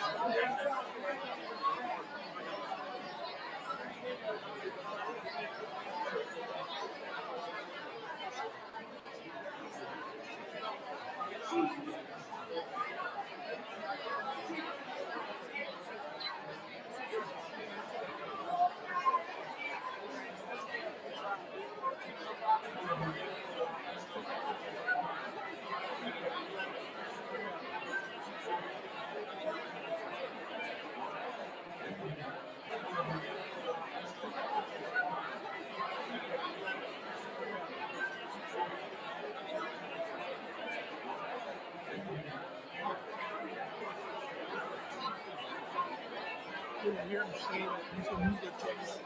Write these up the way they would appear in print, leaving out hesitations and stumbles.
Did I hear him say that he's a media text?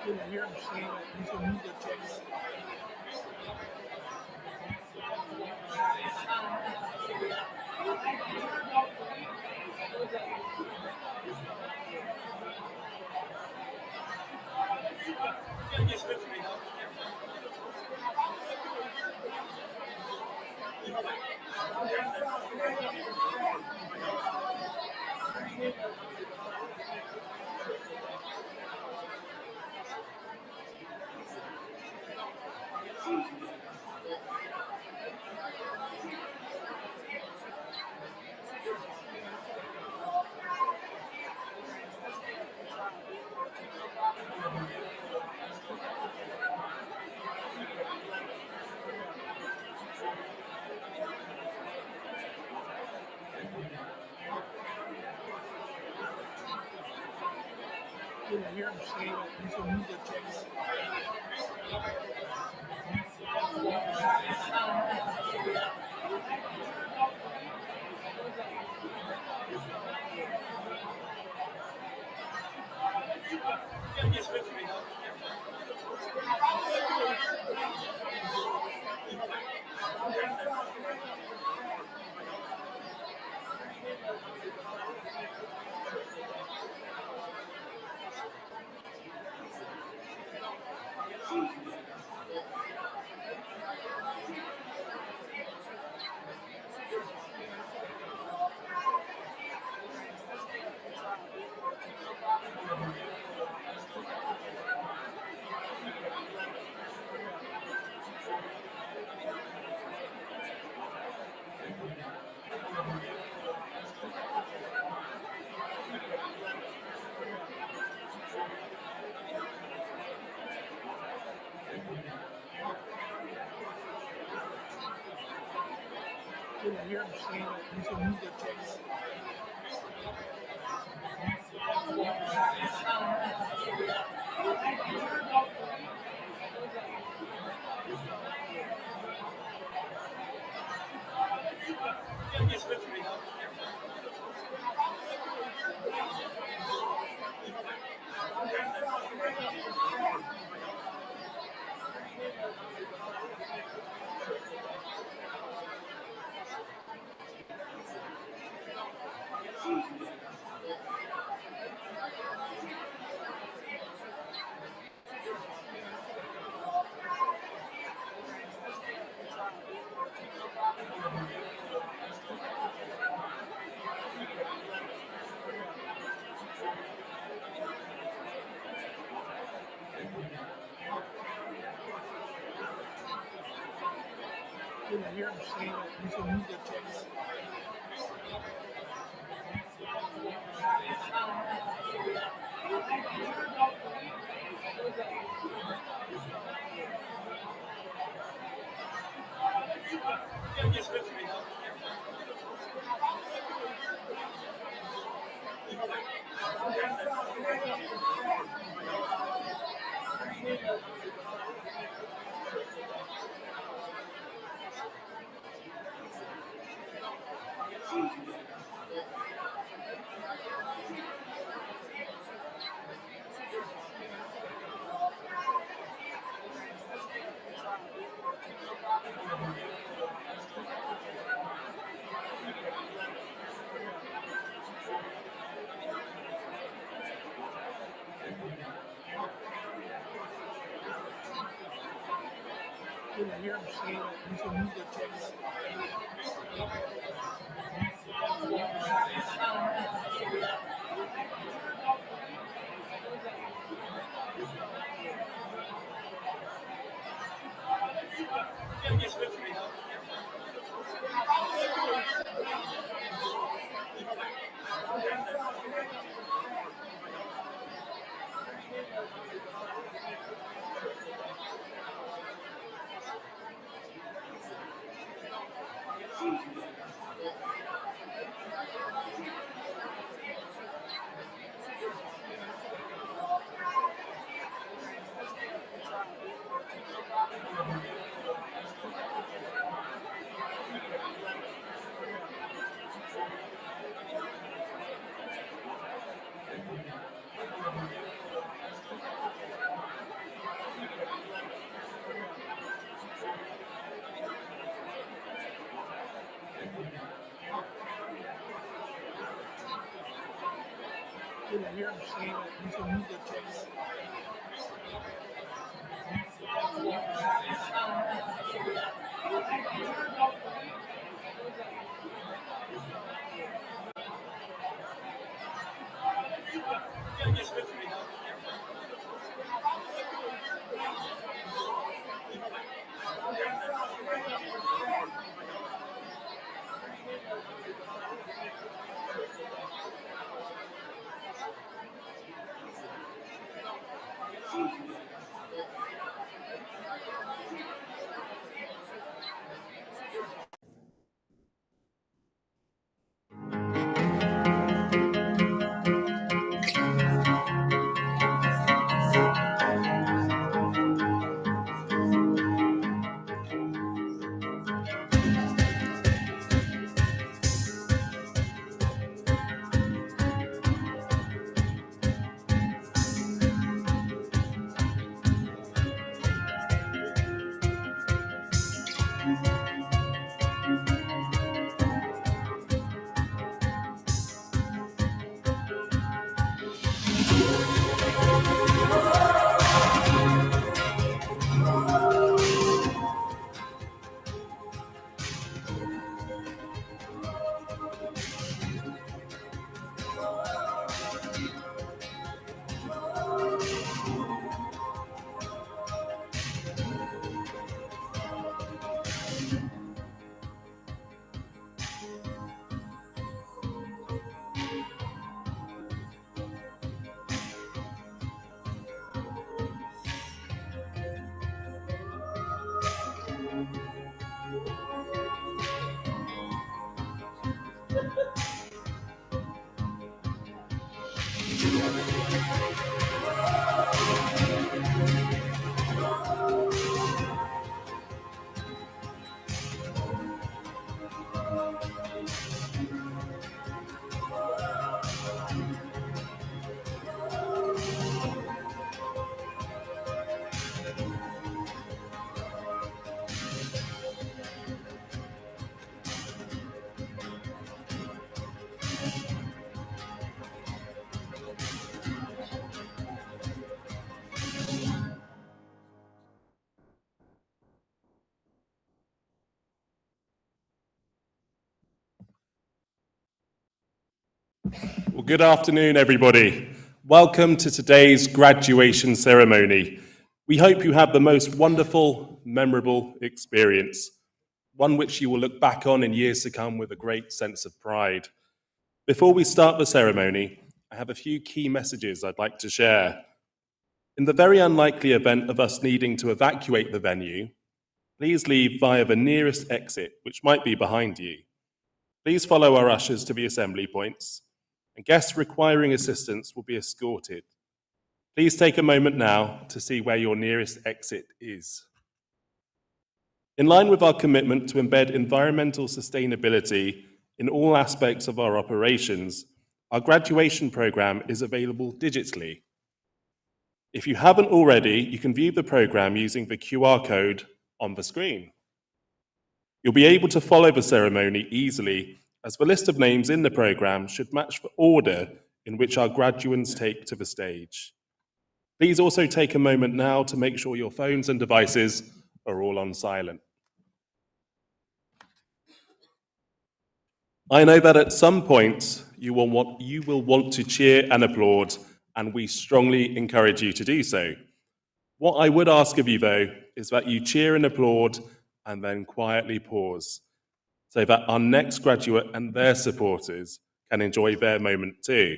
Did I hear him say that he's a media text? Did I hear him say that he's a media text? Did I hear him say that he's a media text? Did I hear him say that he's a media text? Did I hear him say that he's a media trainer? Did I hear him say that he's a media trainer? Well, good afternoon, everybody. Welcome to today's graduation ceremony. We hope you have the most wonderful, memorable experience, one which you will look back on in years to come with a great sense of pride. Before we start the ceremony, I have a few key messages I'd like to share. In the very unlikely event of us needing to evacuate the venue, please leave via the nearest exit, which might be behind you. Please follow our ushers to the assembly points, and guests requiring assistance will be escorted. Please take a moment now to see where your nearest exit is. In line with our commitment to embed environmental sustainability in all aspects of our operations, our graduation programme is available digitally. If you haven't already, you can view the programme using the QR code on the screen. You'll be able to follow the ceremony easily, as the list of names in the programme should match the order in which our graduands take to the stage. Please also take a moment now to make sure your phones and devices are all on silent. I know that at some point you will want to cheer and applaud, and we strongly encourage you to do so. What I would ask of you, though, is that you cheer and applaud and then quietly pause, so that our next graduate and their supporters can enjoy their moment too.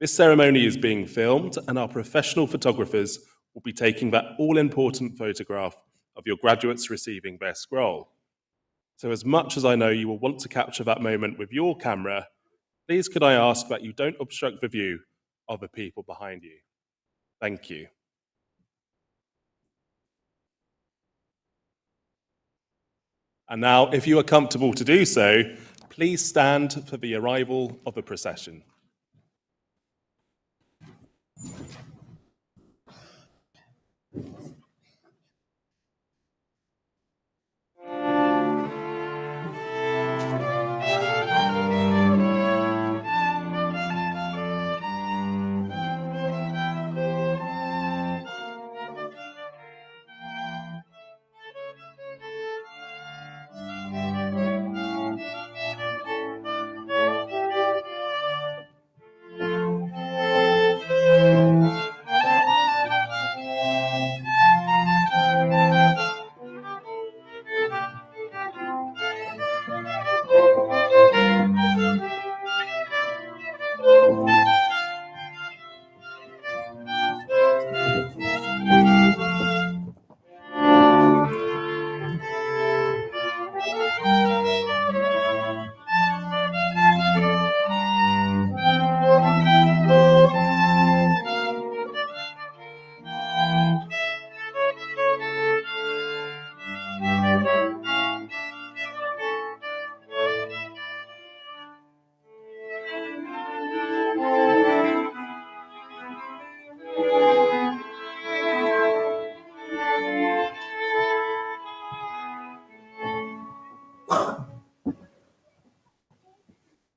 This ceremony is being filmed, and our professional photographers will be taking that all-important photograph of your graduates receiving their scroll. So as much as I know you will want to capture that moment with your camera, please could I ask that you don't obstruct the view of the people behind you. Thank you. And now, if you are comfortable to do so, please stand for the arrival of the procession.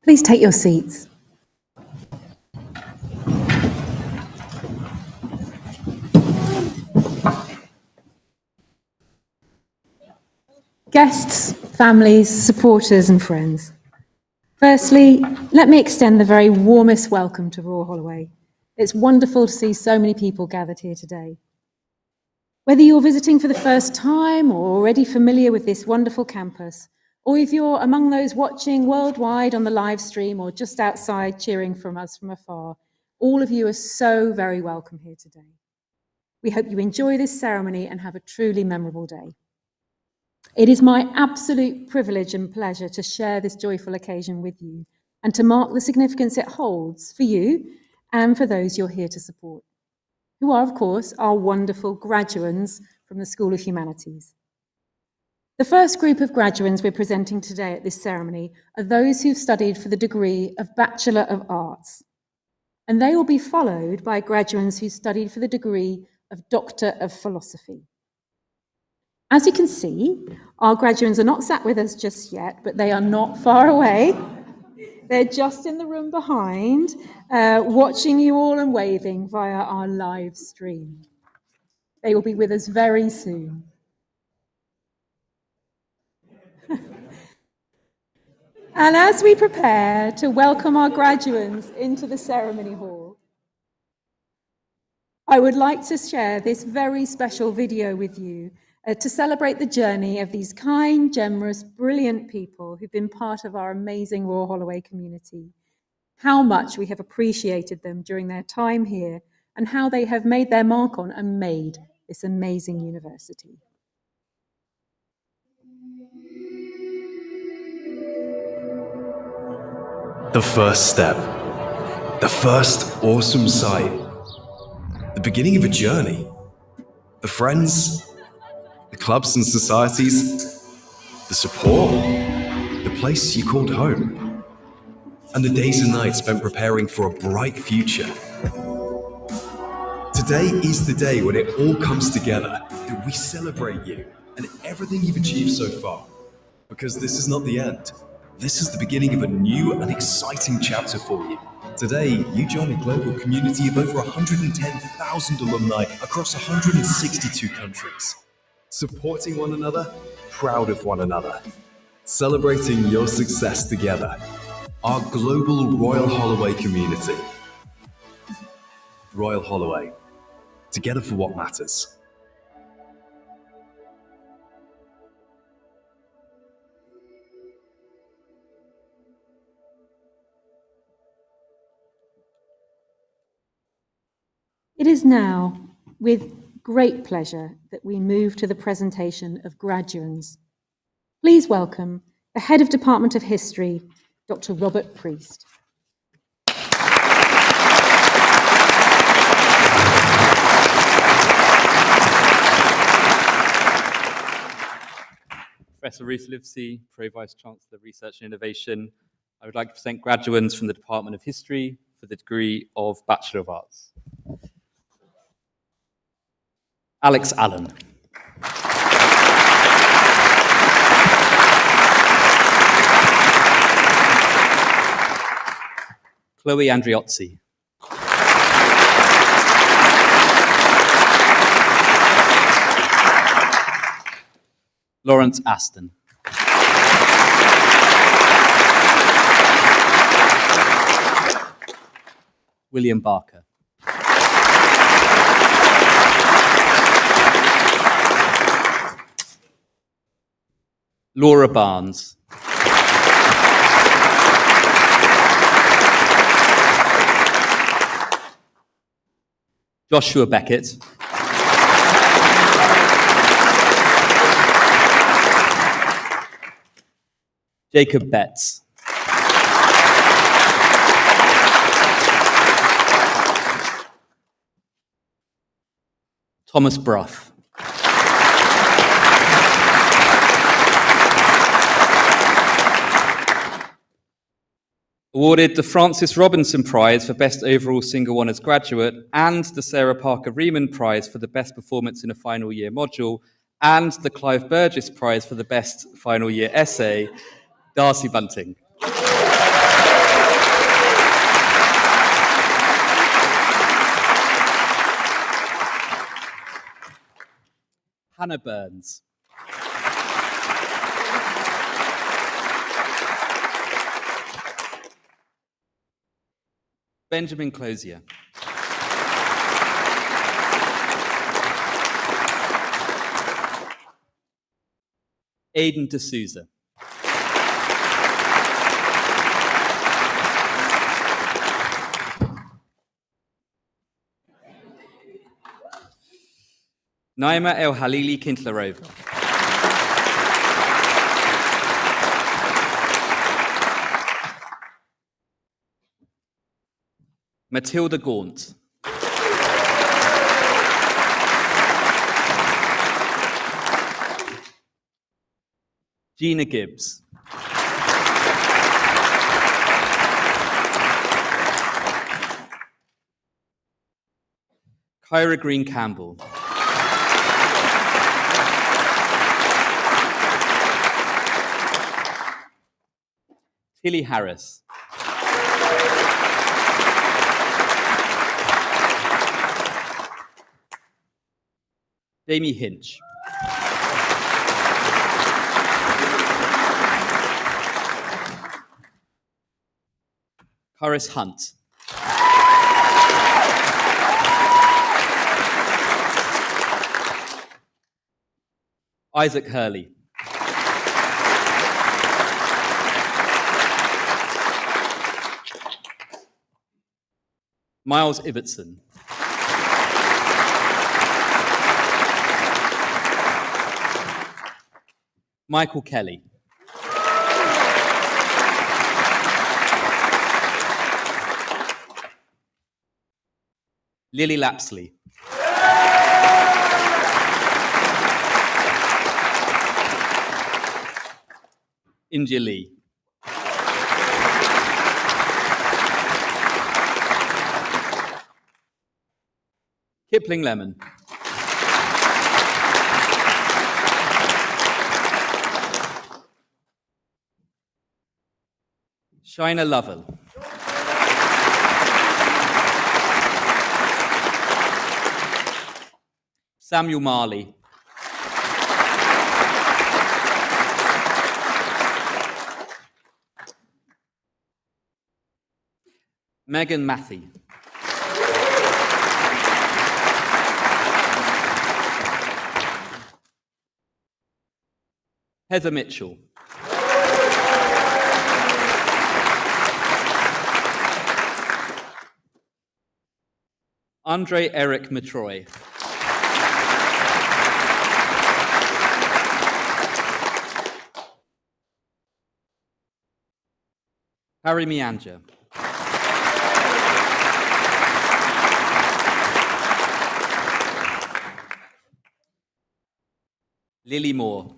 Please take your seats. Guests, families, supporters and friends. Firstly, let me extend the very warmest welcome to Royal Holloway. It's wonderful to see so many people gathered here today. Whether you're visiting for the first time or already familiar with this wonderful campus, or if you're among those watching worldwide on the live stream or just outside cheering from us from afar, all of you are so very welcome here today. We hope you enjoy this ceremony and have a truly memorable day. It is my absolute privilege and pleasure to share this joyful occasion with you and to mark the significance it holds for you and for those you're here to support, who are, of course, our wonderful graduands from the School of Humanities. The first group of graduands we're presenting today at this ceremony are those who've studied for the degree of Bachelor of Arts, and they will be followed by graduands who studied for the degree of Doctor of Philosophy. As you can see, our graduands are not sat with us just yet, but they are not far away. They're just in the room behind, watching you all and waving via our live stream. They will be with us very soon. And as we prepare to welcome our graduands into the ceremony hall, I would like to share this very special video with you to celebrate the journey of these kind, generous, brilliant people who've been part of our amazing Royal Holloway community, how much we have appreciated them during their time here, and how they have made their mark on and made this amazing university. The first step. The first awesome sight. The beginning of a journey. The friends, the clubs and societies, the support, the place you called home, and the days and nights spent preparing for a bright future. Today is the day when it all comes together, that we celebrate you and everything you've achieved so far. Because this is not the end. This is the beginning of a new and exciting chapter for you. Today, you join a global community of over 110,000 alumni across 162 countries. Supporting one another, proud of one another. Celebrating your success together. Our global Royal Holloway community. Royal Holloway. Together for what matters. It is now with great pleasure that we move to the presentation of graduands. Please welcome the Head of Department of History, Dr. Robert Priest. Professor Ruth Livesey, Pro Vice Chancellor of Research and Innovation. I would like to present graduands from the Department of History for the degree of Bachelor of Arts. Alex Allen. Chloe Andriozzi. Lawrence Aston. William Barker. Laura Barnes. Joshua Beckett. Jacob Betts. Thomas Bruff. Awarded the Francis Robinson Prize for Best Overall Single Honours Graduate and the Sarah Parker Riemann Prize for the Best Performance in a Final Year Module and the Clive Burgess Prize for the Best Final Year Essay, Darcy Bunting. Hannah Burns. Benjamin Closier. Aidan D'Souza. Naima El Halili Kintlarova. Matilda Gaunt. Gina Gibbs. Kyra Green Campbell. Tilly Harris. Jamie Hinch. Horace Hunt. Isaac Hurley. Miles Ibbotson. Michael Kelly. Lily Lapsley. India Lee. Kipling Lemon. Shaina Lovell. Samuel Marley. Megan Mathy. Heather Mitchell. Andre Eric Matroy. Harry Mianja. Lily Moore.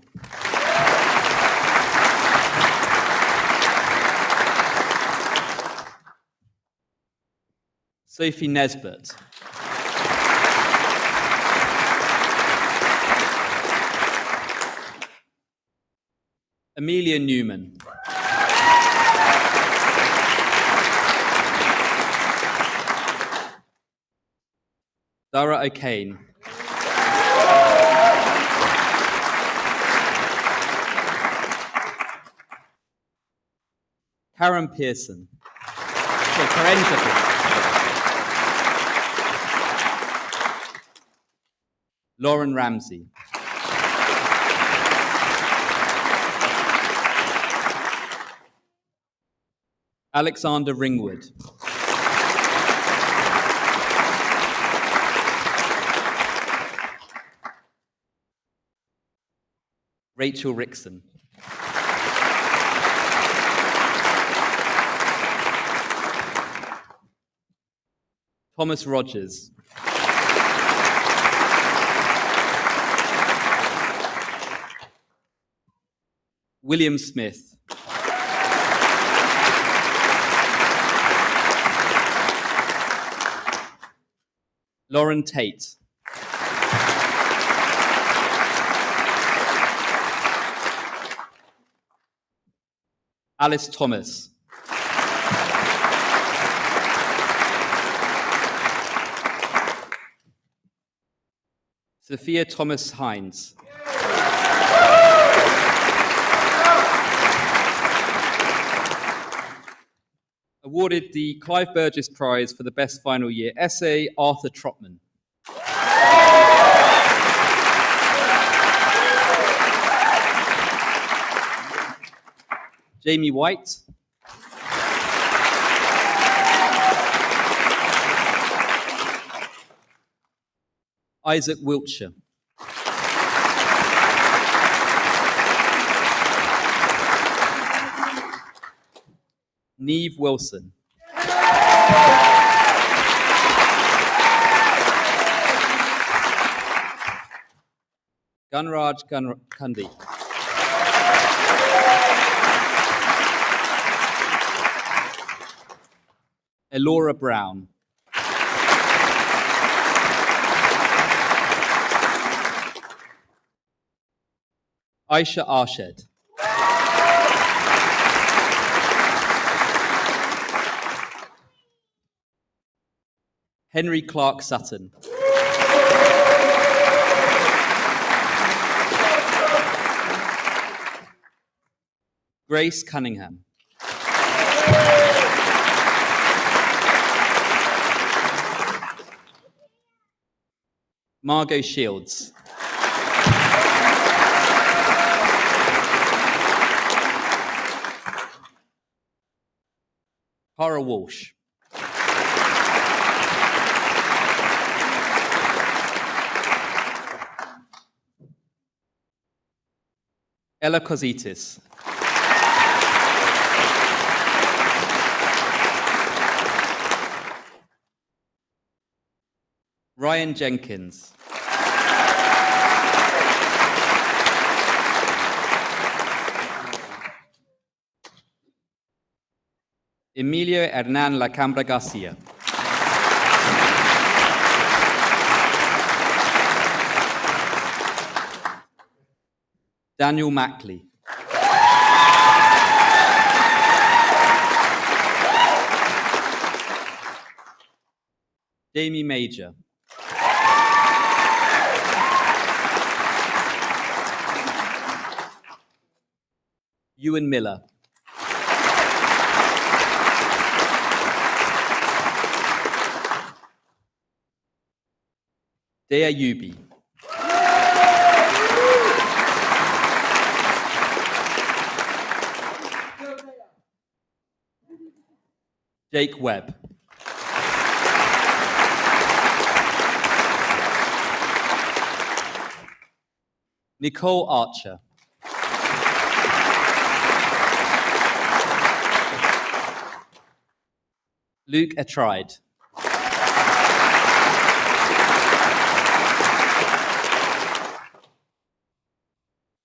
Sophie Nesbitt. Amelia Newman. Dara O'Kane. Karen Pearson. Karenja Pearson. Lauren Ramsey. Alexander Ringwood. Rachel Rickson. Thomas Rogers. William Smith. Lauren Tate. Alice Thomas. Sophia Thomas Hines. Awarded the Clive Burgess Prize for the Best Final Year Essay, Arthur Trotman. Jamie White. Isaac Wiltshire. Neve Wilson. Gunraj Kundi. Elora Brown. Aisha Arshed. Henry Clark Sutton. Grace Cunningham. Margot Shields. Cara Walsh. Ella Cositis. Ryan Jenkins. Emilio Hernan Lacambra Garcia. Daniel Mackley. Jamie Major. Ewan Miller. Dea Yubi. Jake Webb. Nicole Archer. Luke Atride.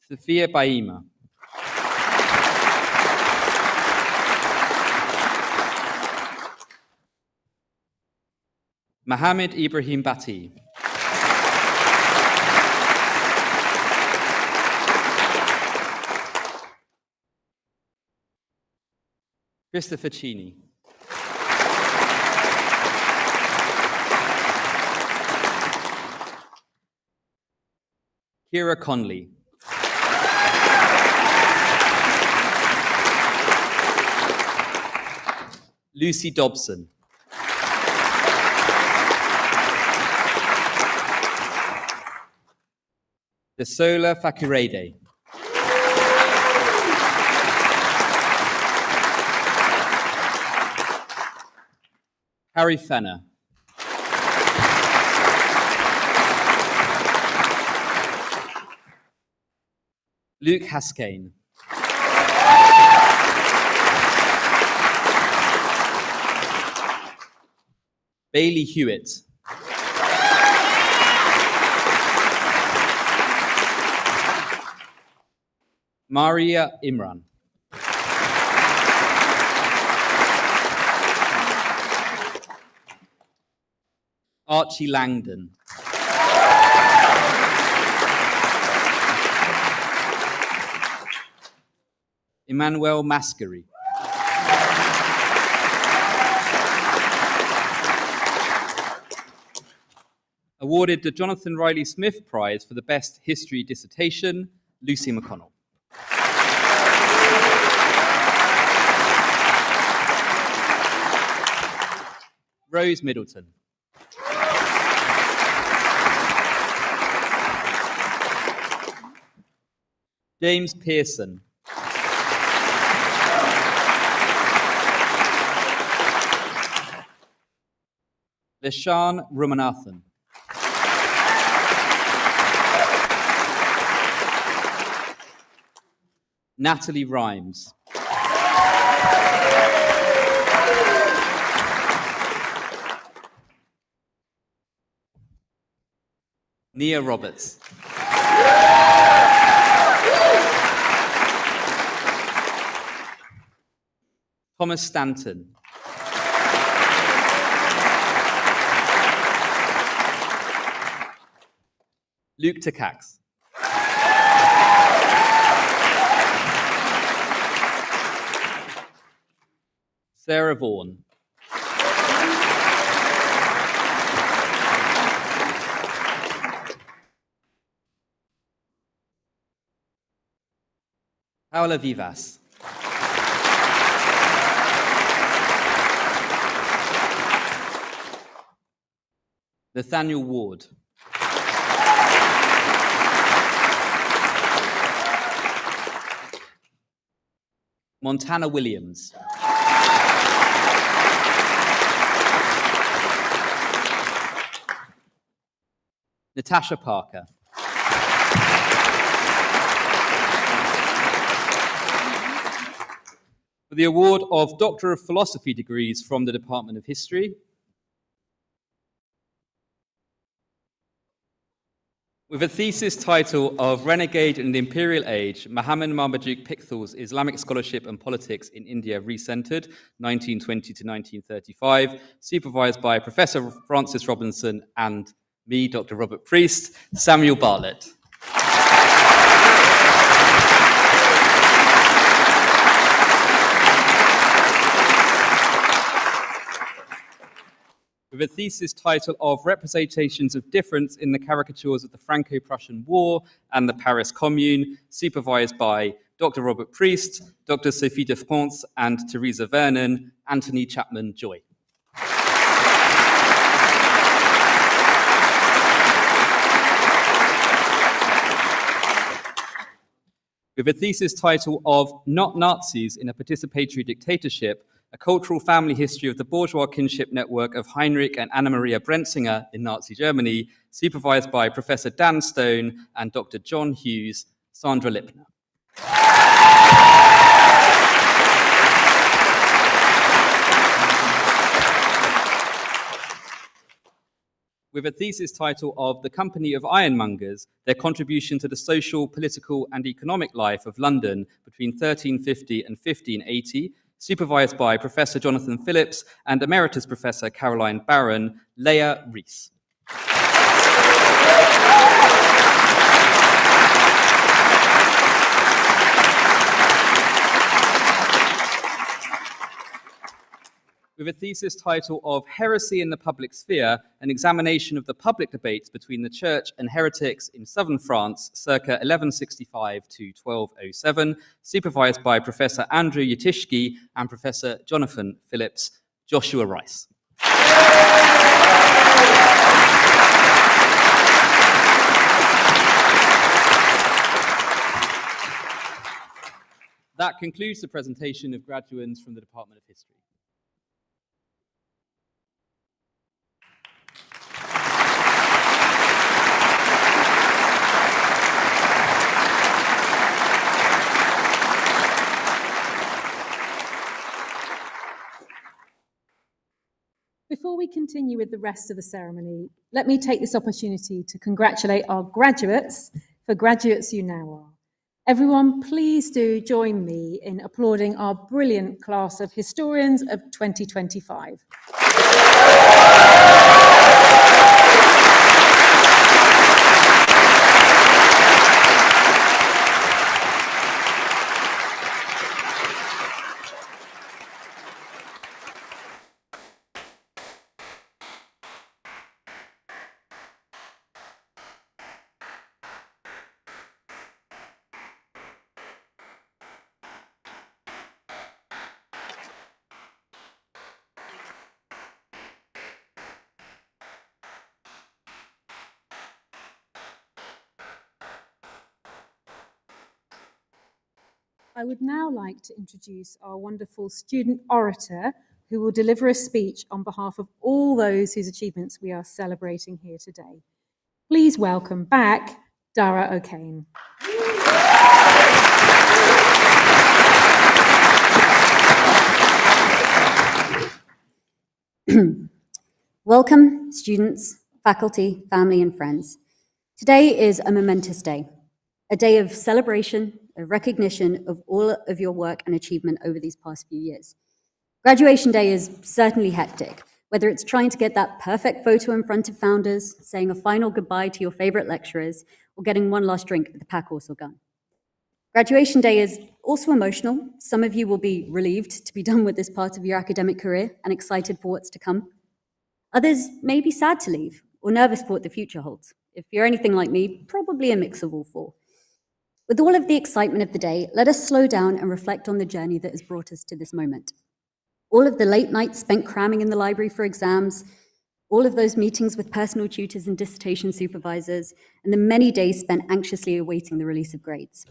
Sophia Baima. Mohammed Ibrahim Bati. Christopher Cheney. Kira Conley. Lucy Dobson. Desola Fakurede. Harry Fenner. Luke Haskane. Bailey Hewitt. Maria Imran. Archie Langdon. Emmanuel Mascari. Awarded the Jonathan Riley Smith Prize for the Best History Dissertation, Lucy McConnell. Rose Middleton. James Pearson. Leshan Ramanathan. Natalie Rhymes. Nia Roberts. Thomas Stanton. Luke Takacs. Sarah Vaughan. Paola Vivas. Nathaniel Ward. Montana Williams. Natasha Parker. For the award of Doctor of Philosophy degrees from the Department of History, With a thesis title of Renegade in the Imperial Age, Muhammad Marmaduke Pickthall's Islamic Scholarship and Politics in India Recentered, 1920 to 1935, supervised by Professor Francis Robinson and me, Dr. Robert Priest, Samuel Bartlett. With a thesis title of Representations of Difference in the Caricatures of the Franco-Prussian War and the Paris Commune, supervised by Dr. Robert Priest, Dr. Sophie de France, and Teresa Vernon, Anthony Chapman Joy. With a thesis title of Not Nazis in a Participatory Dictatorship, a cultural family history of the bourgeois kinship network of Heinrich and Anna-Maria Brentzinger in Nazi Germany, supervised by Professor Dan Stone and Dr. John Hughes, Sandra Lipner. With a thesis title of The Company of Ironmongers, their contribution to the social, political, and economic life of London between 1350 and 1580, supervised by Professor Jonathan Phillips and Emeritus Professor Caroline Barron, Leah Rees. With a thesis title of Heresy in the Public Sphere, an examination of the public debates between the Church and heretics in southern France, circa 1165 to 1207, supervised by Professor Andrew Yatishki and Professor Jonathan Phillips, Joshua Rice. That concludes the presentation of graduates from the Department of History. Before we continue with the rest of the ceremony, let me take this opportunity to congratulate our graduates, for graduates you now are. Everyone, please do join me in applauding our brilliant class of historians of 2025. I would now like to introduce our wonderful student orator who will deliver a speech on behalf of all those whose achievements we are celebrating here today. Please welcome back Dara O'Kane. Welcome, students, faculty, family, and friends. Today is a momentous day, a day of celebration, a recognition of all of your work and achievement over these past few years. Graduation day is certainly hectic, whether it's trying to get that perfect photo in front of founders, saying a final goodbye to your favorite lecturers, or getting one last drink at the pack horse or gun. Graduation day is also emotional. Some of you will be relieved to be done with this part of your academic career and excited for what's to come. Others may be sad to leave or nervous for what the future holds. If you're anything like me, probably a mix of all four. With all of the excitement of the day, let us slow down and reflect on the journey that has brought us to this moment. All of the late nights spent cramming in the library for exams, all of those meetings with personal tutors and dissertation supervisors, and the many days spent anxiously awaiting the release of grades.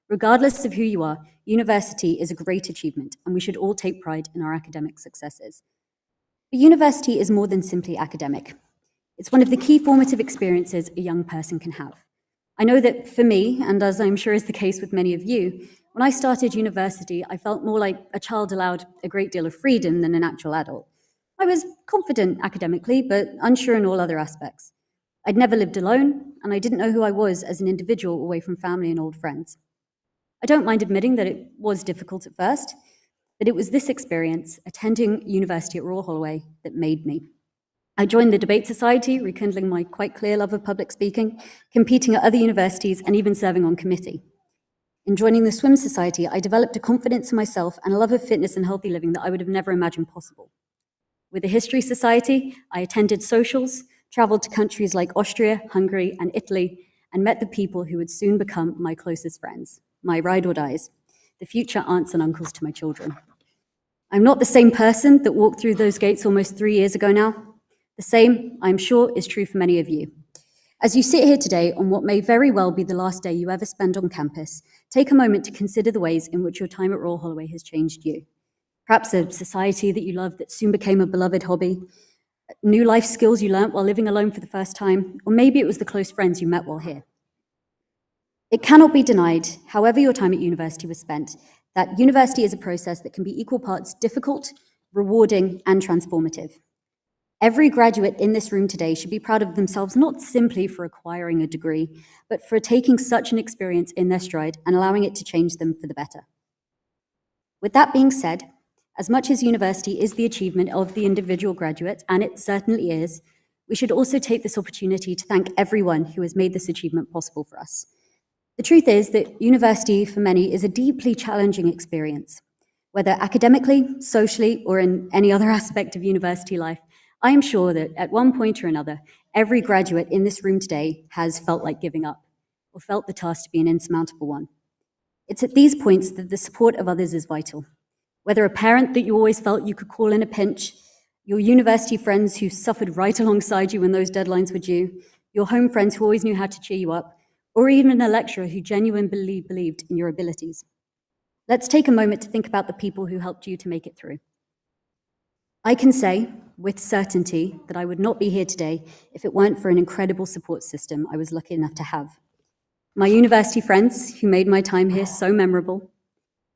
Regardless of who you are, university is a great achievement, and we should all take pride in our academic successes. But university is more than simply academic. It's one of the key formative experiences a young person can have. I know that for me, and as I'm sure is the case with many of you, when I started university, I felt more like a child allowed a great deal of freedom than an actual adult. I was confident academically, but unsure in all other aspects. I'd never lived alone, and I didn't know who I was as an individual away from family and old friends. I don't mind admitting that it was difficult at first, but it was this experience, attending university at Royal Holloway, that made me. I joined the Debate Society, rekindling my quite clear love of public speaking, competing at other universities, and even serving on committee. In joining the Swim Society, I developed a confidence in myself and a love of fitness and healthy living that I would have never imagined possible. With the History Society, I attended socials, traveled to countries like Austria, Hungary, and Italy, and met the people who would soon become my closest friends, my ride or dies, the future aunts and uncles to my children. I'm not the same person that walked through those gates almost 3 years ago now. The same, I'm sure, is true for many of you. As you sit here today on what may very well be the last day you ever spend on campus, take a moment to consider the ways in which your time at Royal Holloway has changed you. Perhaps a society that you loved that soon became a beloved hobby, new life skills you learnt while living alone for the first time, or maybe it was the close friends you met while here. It cannot be denied, however your time at university was spent, that university is a process that can be equal parts difficult, rewarding, and transformative. Every graduate in this room today should be proud of themselves not simply for acquiring a degree, but for taking such an experience in their stride and allowing it to change them for the better. With that being said, as much as university is the achievement of the individual graduate, and it certainly is, we should also take this opportunity to thank everyone who has made this achievement possible for us. The truth is that university, for many, is a deeply challenging experience. Whether academically, socially, or in any other aspect of university life, I am sure that at one point or another, every graduate in this room today has felt like giving up, or felt the task to be an insurmountable one. It's at these points that the support of others is vital. Whether a parent that you always felt you could call in a pinch, your university friends who suffered right alongside you when those deadlines were due, your home friends who always knew how to cheer you up, or even a lecturer who genuinely believed in your abilities. Let's take a moment to think about the people who helped you to make it through. I can say, with certainty, that I would not be here today if it weren't for an incredible support system I was lucky enough to have. My university friends who made my time here so memorable,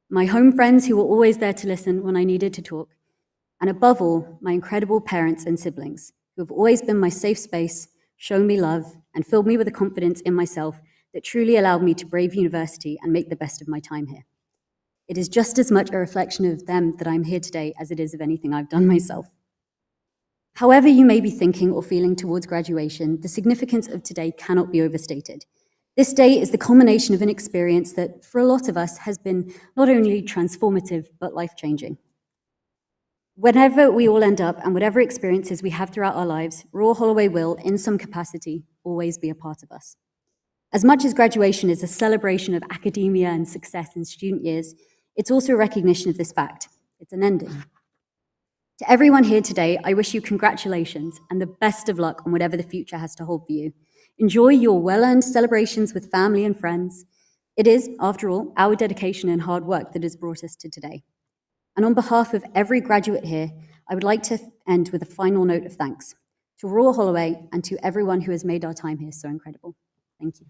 my home friends who were always there to listen when I needed to talk, and above all, my incredible parents and siblings who have always been my safe space, shown me love, and filled me with a confidence in myself that truly allowed me to brave university and make the best of my time here. It is just as much a reflection of them that I'm here today as it is of anything I've done myself. However you may be thinking or feeling towards graduation, the significance of today cannot be overstated. This day is the culmination of an experience that, for a lot of us, has been not only transformative, but life-changing. Whenever we all end up and whatever experiences we have throughout our lives, Royal Holloway will, in some capacity, always be a part of us. As much as graduation is a celebration of academia and success in student years, it's also a recognition of this fact. It's an ending. To everyone here today, I wish you congratulations and the best of luck on whatever the future has to hold for you. Enjoy your well-earned celebrations with family and friends. It is, after all, our dedication and hard work that has brought us to today. And on behalf of every graduate here, I would like to end with a final note of thanks to Royal Holloway and to everyone who has made our time here so incredible. Thank you.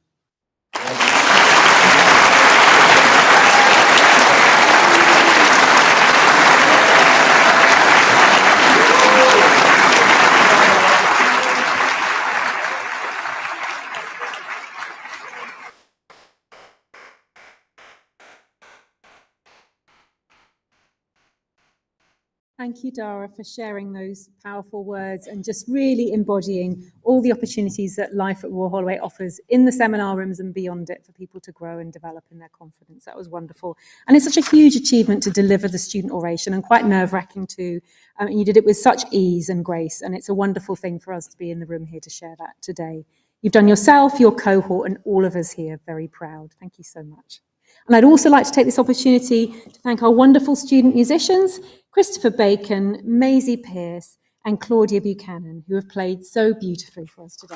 Thank you, Dara, for sharing those powerful words and just really embodying all the opportunities that life at Royal Holloway offers in the seminar rooms and beyond it for people to grow and develop in their confidence. That was wonderful. And it's such a huge achievement to deliver the student oration, and quite nerve-wracking too. And you did it with such ease and grace, and it's a wonderful thing for us to be in the room here to share that today. You've done yourself, your cohort, and all of us here very proud. Thank you so much. And I'd also like to take this opportunity to thank our wonderful student musicians, Christopher Bacon, Maisie Pierce, and Claudia Buchanan, who have played so beautifully for us today.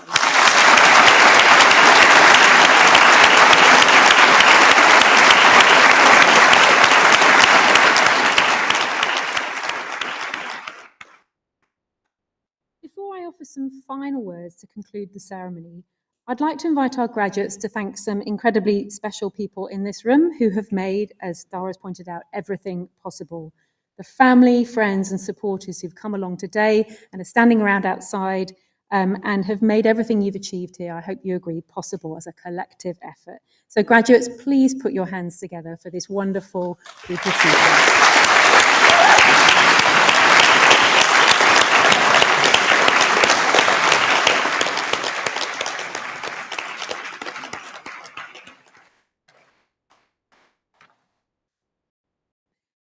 Before I offer some final words to conclude the ceremony, I'd like to invite our graduates to thank some incredibly special people in this room who have made, as Dara's pointed out, everything possible. The family, friends and supporters who've come along today and are standing around outside and have made everything you've achieved here, I hope you agree, possible as a collective effort. So graduates, please put your hands together for this wonderful group of people.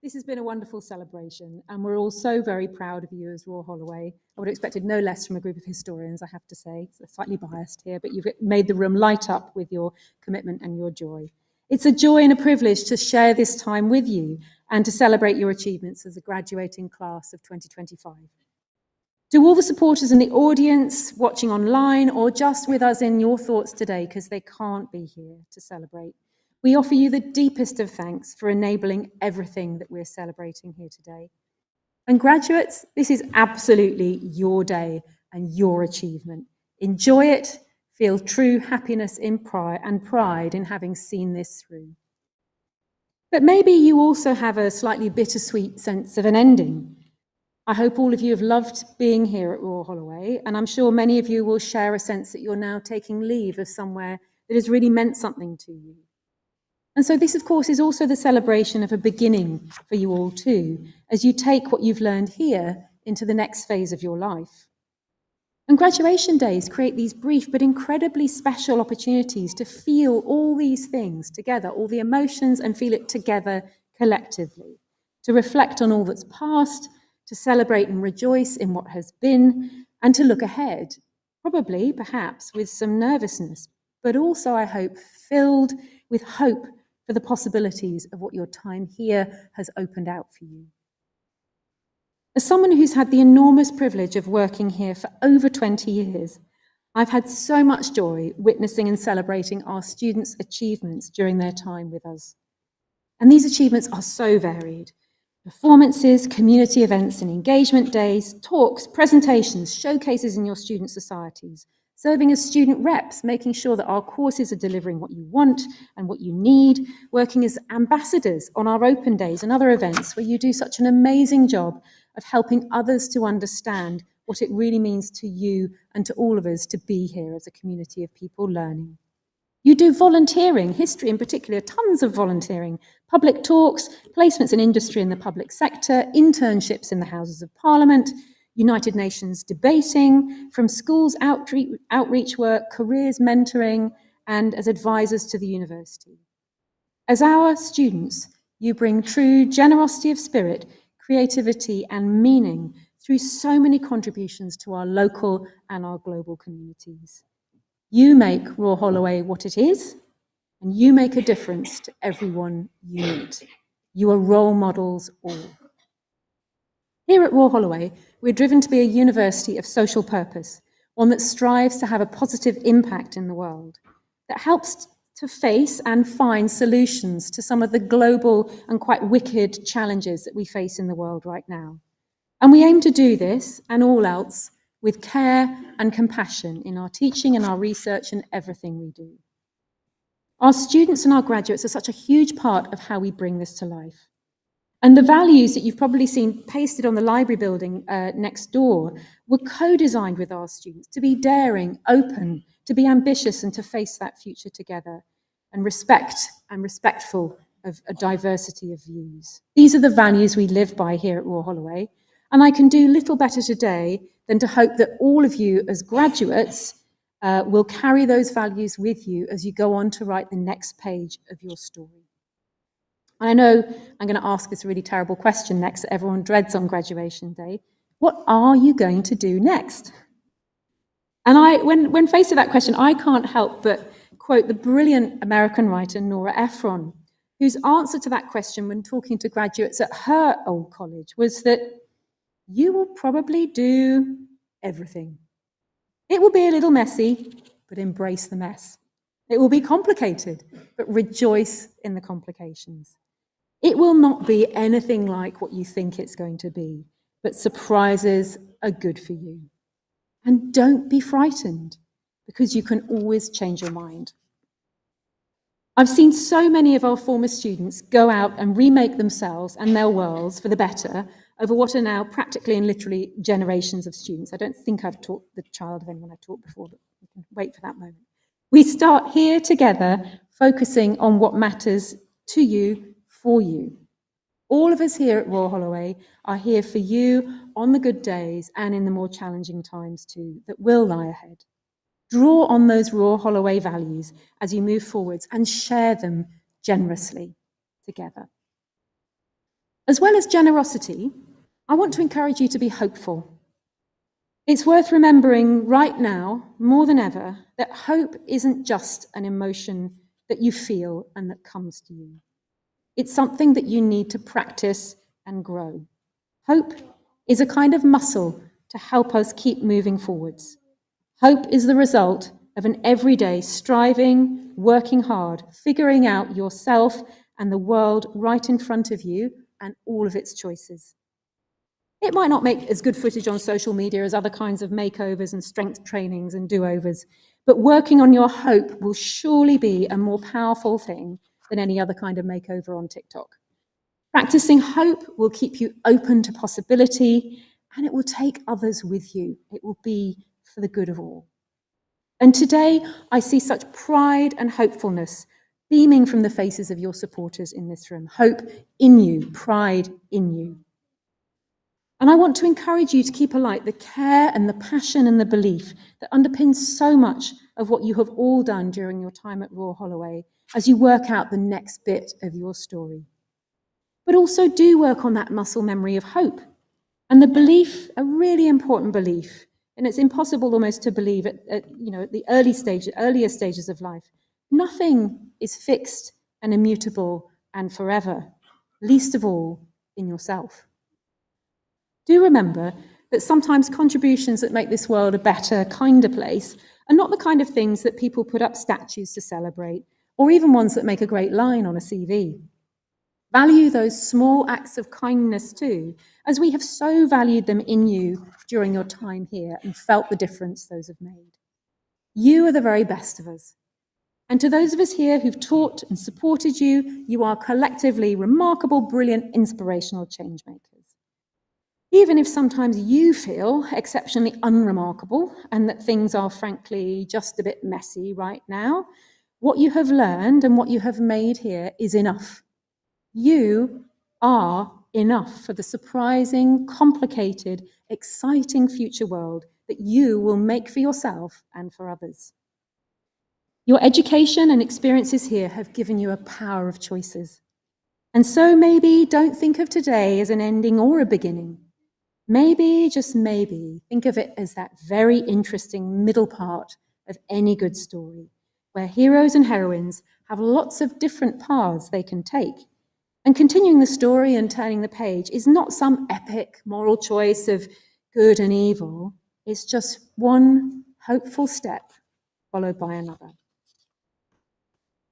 This has been a wonderful celebration, and we're all so very proud of you as Royal Holloway. I would have expected no less from a group of historians, I have to say. So slightly biased here, but you've made the room light up with your commitment and your joy. It's a joy and a privilege to share this time with you and to celebrate your achievements as a graduating class of 2025. To all the supporters in the audience, watching online, or just with us in your thoughts today, because they can't be here to celebrate, we offer you the deepest of thanks for enabling everything that we're celebrating here today. And graduates, this is absolutely your day and your achievement. Enjoy it, feel true happiness and pride in having seen this through. But maybe you also have a slightly bittersweet sense of an ending. I hope all of you have loved being here at Royal Holloway, and I'm sure many of you will share a sense that you're now taking leave of somewhere that has really meant something to you. And so this, of course, is also the celebration of a beginning for you all too, as you take what you've learned here into the next phase of your life. And graduation days create these brief but incredibly special opportunities to feel all these things together, all the emotions, and feel it together collectively, to reflect on all that's past, to celebrate and rejoice in what has been, and to look ahead, probably, perhaps, with some nervousness, but also, I hope, filled with hope for the possibilities of what your time here has opened out for you. As someone who's had the enormous privilege of working here for over 20 years, I've had so much joy witnessing and celebrating our students' achievements during their time with us. And these achievements are so varied. Performances, community events and engagement days, talks, presentations, showcases in your student societies, serving as student reps, making sure that our courses are delivering what you want and what you need, working as ambassadors on our open days and other events where you do such an amazing job of helping others to understand what it really means to you and to all of us to be here as a community of people learning. You do volunteering, history in particular, tons of volunteering, public talks, placements in industry in the public sector, internships in the Houses of Parliament, United Nations debating, from schools outreach work, careers mentoring, and as advisors to the university. As our students, you bring true generosity of spirit, creativity, and meaning through so many contributions to our local and our global communities. You make Royal Holloway what it is, and you make a difference to everyone you meet. You are role models all. Here at Royal Holloway, we're driven to be a university of social purpose, one that strives to have a positive impact in the world, that helps to face and find solutions to some of the global and quite wicked challenges that we face in the world right now. And we aim to do this and all else with care and compassion in our teaching and our research and everything we do. Our students and our graduates are such a huge part of how we bring this to life. And the values that you've probably seen pasted on the library building next door were co-designed with our students to be daring, open, to be ambitious and to face that future together, and respectful of a diversity of views. These are the values we live by here at Royal Holloway, and I can do little better today than to hope that all of you as graduates will carry those values with you as you go on to write the next page of your story. I know I'm going to ask this really terrible question next that everyone dreads on graduation day. What are you going to do next? And when faced with that question, I can't help but quote the brilliant American writer Nora Ephron, whose answer to that question when talking to graduates at her old college was that you will probably do everything. It will be a little messy, but embrace the mess. It will be complicated, but rejoice in the complications. It will not be anything like what you think it's going to be, but surprises are good for you. And don't be frightened, because you can always change your mind. I've seen so many of our former students go out and remake themselves and their worlds for the better over what are now practically and literally generations of students. I don't think I've taught the child of anyone I've taught before, but we can wait for that moment. We start here together, focusing on what matters to you, for you. All of us here at Royal Holloway are here for you on the good days and in the more challenging times too, that will lie ahead. Draw on those Royal Holloway values as you move forwards and share them generously together. As well as generosity, I want to encourage you to be hopeful. It's worth remembering right now, more than ever, that hope isn't just an emotion that you feel and that comes to you. It's something that you need to practice and grow. Hope is a kind of muscle to help us keep moving forwards. Hope is the result of an everyday striving, working hard, figuring out yourself and the world right in front of you and all of its choices. It might not make as good footage on social media as other kinds of makeovers and strength trainings and do-overs, but working on your hope will surely be a more powerful thing than any other kind of makeover on TikTok. Practicing hope will keep you open to possibility, and it will take others with you. It will be for the good of all. And today, I see such pride and hopefulness beaming from the faces of your supporters in this room. Hope in you, pride in you. And I want to encourage you to keep alight the care and the passion and the belief that underpins so much of what you have all done during your time at Royal Holloway as you work out the next bit of your story. But also do work on that muscle memory of hope. And the belief, a really important belief, and it's impossible almost to believe at the earlier stages of life, nothing is fixed and immutable and forever, least of all in yourself. Do remember that sometimes contributions that make this world a better, kinder place are not the kind of things that people put up statues to celebrate, or even ones that make a great line on a CV. Value those small acts of kindness too, as we have so valued them in you during your time here and felt the difference those have made. You are the very best of us. And to those of us here who've taught and supported you, you are collectively remarkable, brilliant, inspirational change makers. Even if sometimes you feel exceptionally unremarkable and that things are frankly just a bit messy right now, what you have learned and what you have made here is enough. You are enough for the surprising, complicated, exciting future world that you will make for yourself and for others. Your education and experiences here have given you a power of choices. And so maybe don't think of today as an ending or a beginning. Maybe, just maybe, think of it as that very interesting middle part of any good story, where heroes and heroines have lots of different paths they can take. And continuing the story and turning the page is not some epic moral choice of good and evil. It's just one hopeful step followed by another.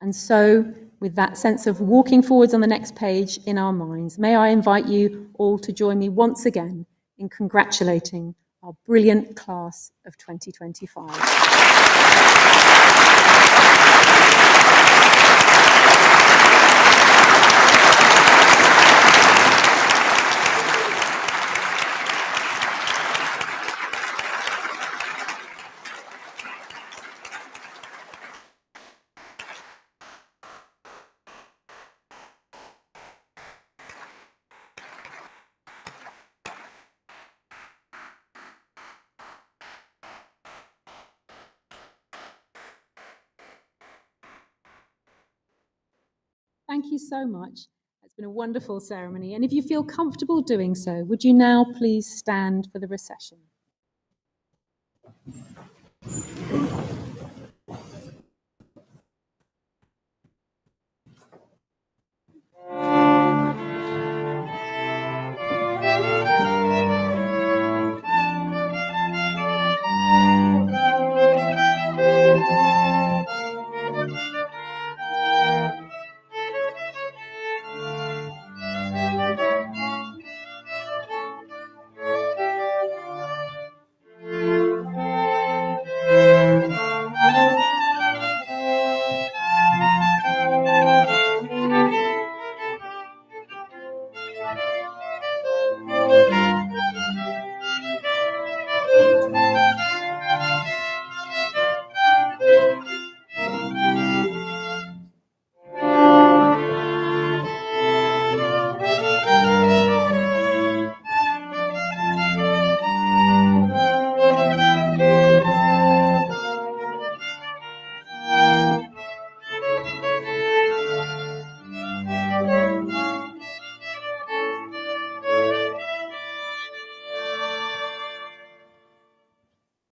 And so, with that sense of walking forwards on the next page in our minds, may I invite you all to join me once again in congratulating our brilliant class of 2025. Thank you so much. It's been a wonderful ceremony. And if you feel comfortable doing so, would you now please stand for the recession?